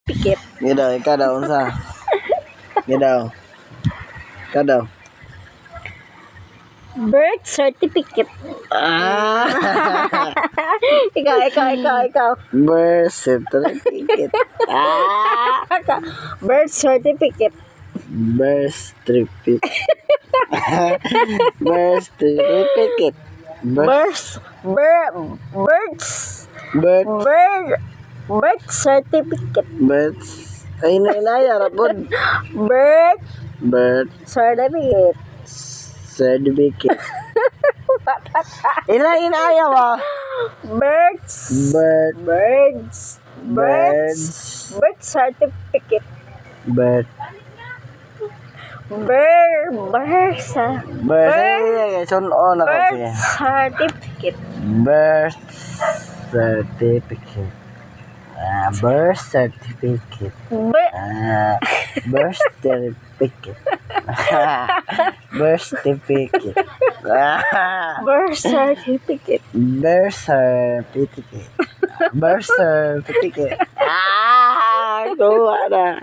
Pikit. Gadaw, ikaw daw, unsa? Gadaw. Ikaw daw. Birth certificate. Ah! Ikaw. Birth certificate. Ah! Birth certificate. Birth certificate. Birth certificate. Birth certificate. Birth. Ay, inaya, rapod. Birth Birth certificate. certificate. Inaya ba? Birth certificate. Birth. Sunon ako siya. Certificate. Birth certificate. Birth certificate. Birth certificate. Birth certificate. Birth certificate. Birth certificate. Birth certificate. Kuha na.